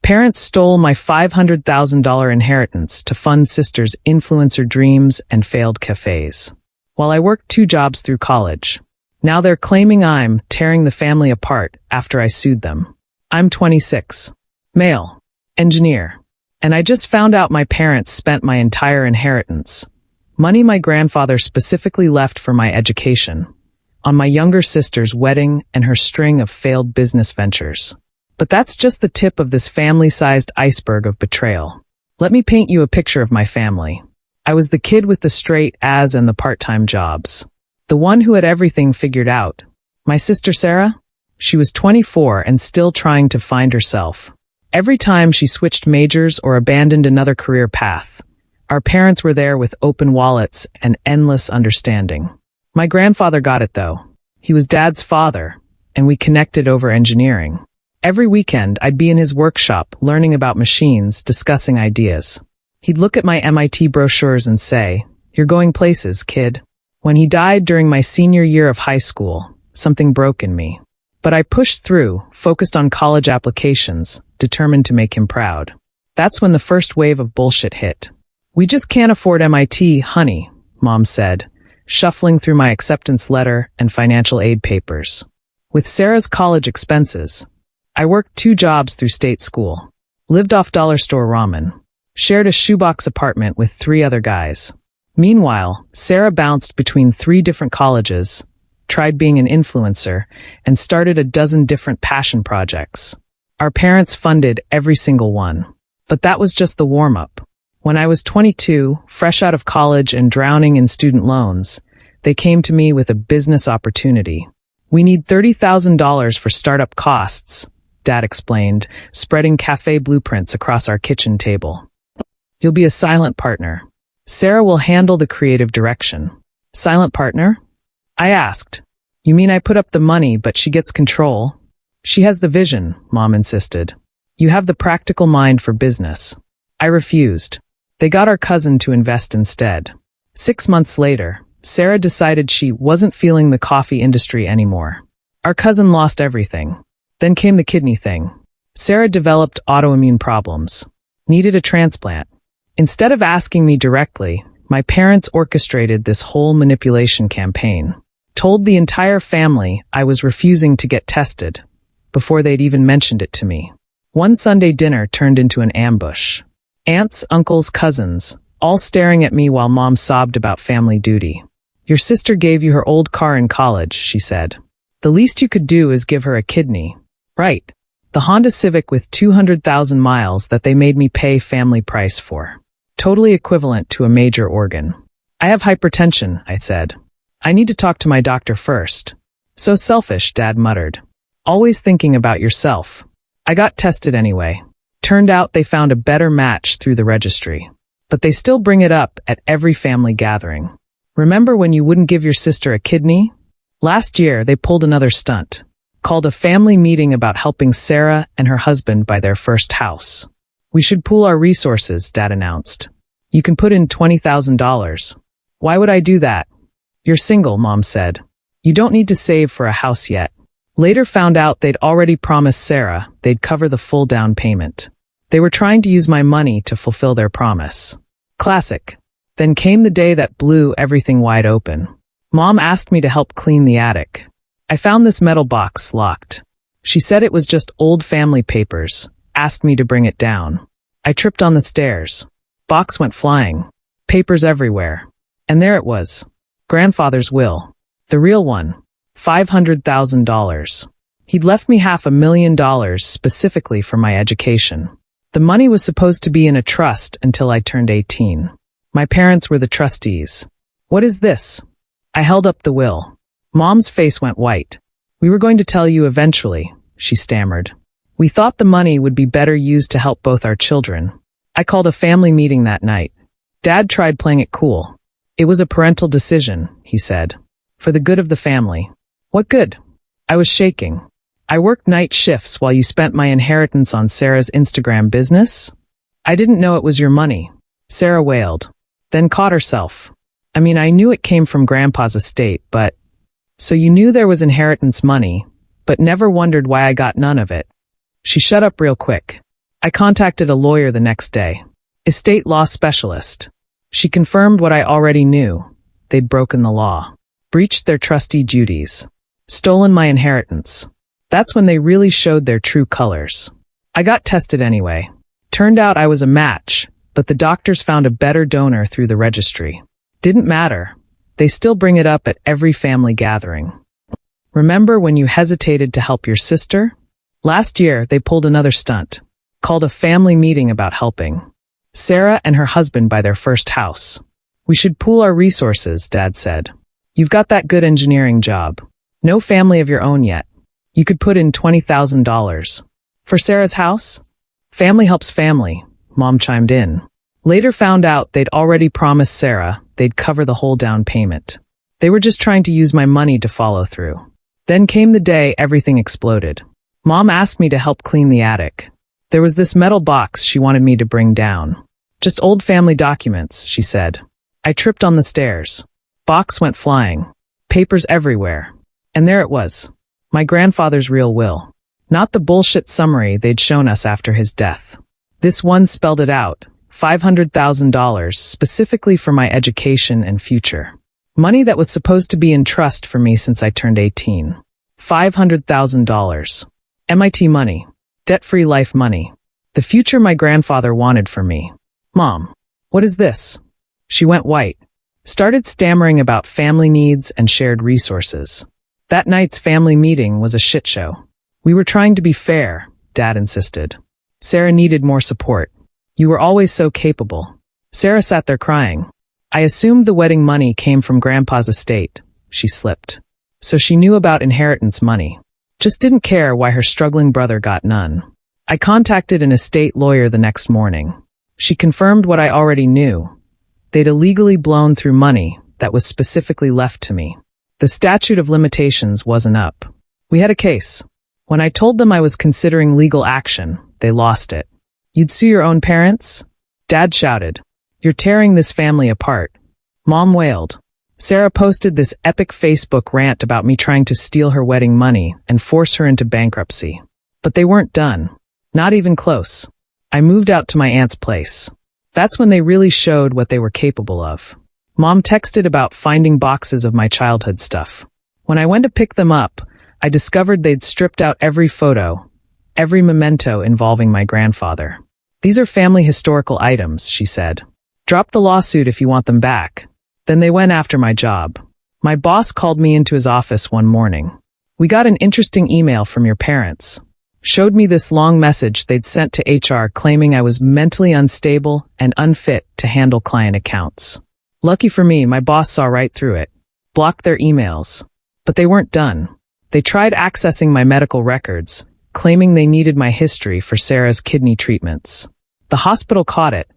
Parents stole my $500,000 inheritance to fund sister's influencer dreams and failed cafes. While I worked 2 jobs through college. Now they're claiming I'm tearing the family apart after I sued them. I'm 26. Male. Engineer. And I just found out my parents spent my entire inheritance. Money my grandfather specifically left for my education. On my younger sister's wedding and her string of failed business ventures. But that's just the tip of this family-sized iceberg of betrayal. Let me paint you a picture of my family. I was the kid with the straight A's and the part-time jobs. The one who had everything figured out. My sister Sarah? She was 24 and still trying to find herself. Every time she switched majors or abandoned another career path, our parents were there with open wallets and endless understanding. My grandfather got it though. He was Dad's father, and we connected over engineering. Every weekend, I'd be in his workshop, learning about machines, discussing ideas. He'd look at my MIT brochures and say, "You're going places, kid." When he died during my senior year of high school, something broke in me. But I pushed through, focused on college applications, determined to make him proud. That's when the first wave of bullshit hit. "We just can't afford MIT, honey," Mom said, shuffling through my acceptance letter and financial aid papers. With Sarah's college expenses, I worked 2 jobs through state school, lived off dollar store ramen, shared a shoebox apartment with 3 other guys. Meanwhile, Sarah bounced between 3 different colleges, tried being an influencer, and started a dozen different passion projects. Our parents funded every single one. But that was just the warm-up. When I was 22, fresh out of college and drowning in student loans, they came to me with a business opportunity. "We need $30,000 for startup costs," Dad explained, spreading cafe blueprints across our kitchen table. "You'll be a silent partner. Sarah will handle the creative direction." "Silent partner?" I asked. "You mean I put up the money, but she gets control?" "She has the vision," Mom insisted. "You have the practical mind for business." I refused. They got our cousin to invest instead. 6 months later, Sarah decided she wasn't feeling the coffee industry anymore. Our cousin lost everything. Then came the kidney thing. Sarah developed autoimmune problems. Needed a transplant. Instead of asking me directly, my parents orchestrated this whole manipulation campaign. Told the entire family I was refusing to get tested, before they'd even mentioned it to me. One Sunday dinner turned into an ambush. Aunts, uncles, cousins, all staring at me while Mom sobbed about family duty. "Your sister gave you her old car in college," she said. "The least you could do is give her a kidney." Right. The Honda Civic with 200,000 miles that they made me pay family price for. Totally equivalent to a major organ. "I have hypertension," I said. "I need to talk to my doctor first." "So selfish," Dad muttered. "Always thinking about yourself." I got tested anyway. Turned out they found a better match through the registry. But they still bring it up at every family gathering. "Remember when you wouldn't give your sister a kidney?" Last year, they pulled another stunt. Called a family meeting about helping Sarah and her husband buy their first house. "We should pool our resources," Dad announced. "You can put in $20,000. "Why would I do that?" "You're single," Mom said. "You don't need to save for a house yet." Later found out they'd already promised Sarah they'd cover the full down payment. They were trying to use my money to fulfill their promise. Classic. Then came the day that blew everything wide open. Mom asked me to help clean the attic. I found this metal box locked. She said it was just old family papers, asked me to bring it down. I tripped on the stairs. Box went flying. Papers everywhere. And there it was. Grandfather's will. The real one. $500,000. He'd left me $500,000 specifically for my education. The money was supposed to be in a trust until I turned 18. My parents were the trustees. "What is this?" I held up the will. Mom's face went white. "We were going to tell you eventually," she stammered. "We thought the money would be better used to help both our children." I called a family meeting that night. Dad tried playing it cool. "It was a parental decision," he said. "For the good of the family." "What good?" I was shaking. "I worked night shifts while you spent my inheritance on Sarah's Instagram business?" "I didn't know it was your money," Sarah wailed. Then caught herself. "I mean, I knew it came from Grandpa's estate, but..." "So you knew there was inheritance money, but never wondered why I got none of it?" She shut up real quick. I contacted a lawyer the next day. Estate law specialist. She confirmed what I already knew. They'd broken the law. Breached their trustee duties. Stolen my inheritance. That's when they really showed their true colors. I got tested anyway. Turned out I was a match, but the doctors found a better donor through the registry. Didn't matter. They still bring it up at every family gathering. Remember when you hesitated to help your sister? Last year, they pulled another stunt. Called a family meeting about helping Sarah and her husband buy their first house. We should pool our resources, Dad said. You've got that good engineering job. No family of your own yet. You could put in $20,000. For Sarah's house? Family helps family, Mom chimed in. Later found out they'd already promised Sarah they'd cover the whole down payment. They were just trying to use my money to follow through. Then came the day everything exploded. Mom asked me to help clean the attic. There was this metal box she wanted me to bring down. Just old family documents, she said. I tripped on the stairs. Box went flying. Papers everywhere. And there it was. My grandfather's real will. Not the bullshit summary they'd shown us after his death. This one spelled it out. $500,000 specifically for my education and future. Money that was supposed to be in trust for me since I turned 18. $500,000. MIT money. Debt-free life money. The future my grandfather wanted for me. Mom, what is this? She went white. Started stammering about family needs and shared resources. That night's family meeting was a shit show. We were trying to be fair, Dad insisted. Sarah needed more support. You were always so capable. Sarah sat there crying. I assumed the wedding money came from Grandpa's estate, she slipped. So she knew about inheritance money. Just didn't care why her struggling brother got none. I contacted an estate lawyer the next morning. She confirmed what I already knew. They'd illegally blown through money that was specifically left to me. The statute of limitations wasn't up. We had a case. When I told them I was considering legal action, they lost it. You'd sue your own parents? Dad shouted. You're tearing this family apart. Mom wailed. Sarah posted this epic Facebook rant about me trying to steal her wedding money and force her into bankruptcy. But they weren't done. Not even close. I moved out to my aunt's place. That's when they really showed what they were capable of. Mom texted about finding boxes of my childhood stuff. When I went to pick them up, I discovered they'd stripped out every photo, every memento involving my grandfather. These are family historical items, she said. Drop the lawsuit if you want them back. Then they went after my job. My boss called me into his office one morning. We got an interesting email from your parents. Showed me this long message they'd sent to HR claiming I was mentally unstable and unfit to handle client accounts. Lucky for me, my boss saw right through it. Blocked their emails. But they weren't done. They tried accessing my medical records, claiming they needed my history for Sarah's kidney treatments. The hospital caught it.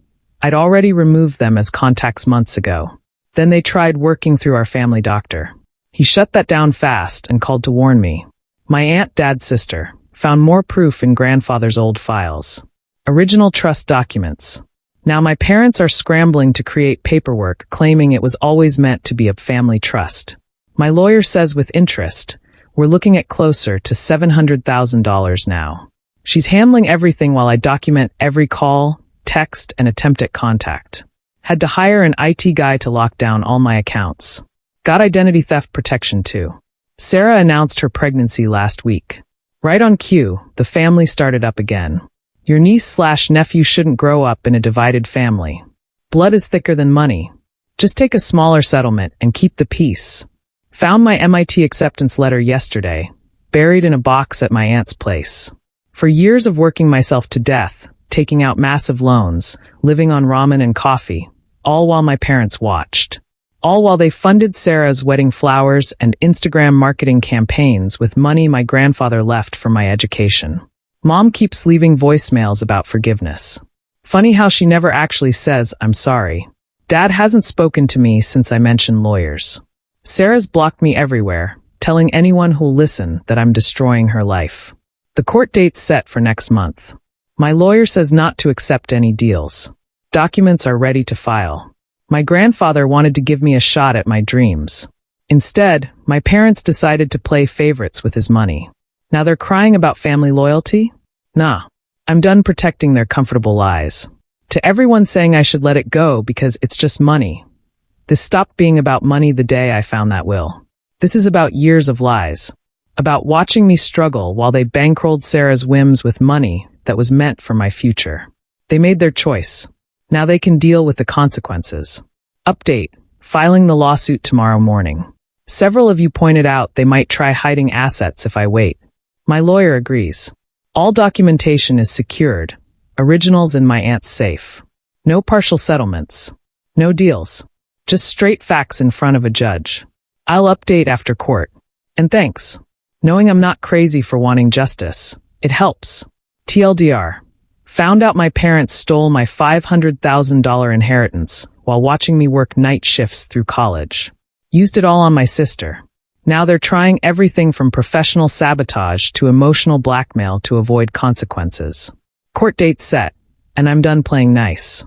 I'd already removed them as contacts months ago. Then they tried working through our family doctor. He shut that down fast and called to warn me. My aunt, Dad's sister, found more proof in grandfather's old files. Original trust documents. Now my parents are scrambling to create paperwork claiming it was always meant to be a family trust. My lawyer says with interest, we're looking at closer to $700,000 now. She's handling everything while I document every call, text, and attempt at contact. Had to hire an IT guy to lock down all my accounts. Got identity theft protection too. Sarah announced her pregnancy last week. Right on cue, the family started up again. Your niece/nephew shouldn't grow up in a divided family. Blood is thicker than money. Just take a smaller settlement and keep the peace. Found my MIT acceptance letter yesterday, buried in a box at my aunt's place. For years of working myself to death, taking out massive loans, living on ramen and coffee, all while my parents watched. All while they funded Sarah's wedding flowers and Instagram marketing campaigns with money my grandfather left for my education. Mom keeps leaving voicemails about forgiveness. Funny how she never actually says, I'm sorry. Dad hasn't spoken to me since I mentioned lawyers. Sarah's blocked me everywhere, telling anyone who'll listen that I'm destroying her life. The court date's set for next month. My lawyer says not to accept any deals. Documents are ready to file. My grandfather wanted to give me a shot at my dreams. Instead, my parents decided to play favorites with his money. Now they're crying about family loyalty? Nah. I'm done protecting their comfortable lies. To everyone saying I should let it go because it's just money. This stopped being about money the day I found that will. This is about years of lies. About watching me struggle while they bankrolled Sarah's whims with money that was meant for my future. They made their choice. Now they can deal with the consequences. Update: filing the lawsuit tomorrow morning. Several of you pointed out they might try hiding assets if I wait. My lawyer agrees. All documentation is secured. Originals in my aunt's safe. No partial settlements. No deals. Just straight facts in front of a judge. I'll update after court. And thanks. Knowing I'm not crazy for wanting justice. It helps. TLDR. Found out my parents stole my $500,000 inheritance while watching me work night shifts through college. Used it all on my sister. Now they're trying everything from professional sabotage to emotional blackmail to avoid consequences. Court date set, and I'm done playing nice.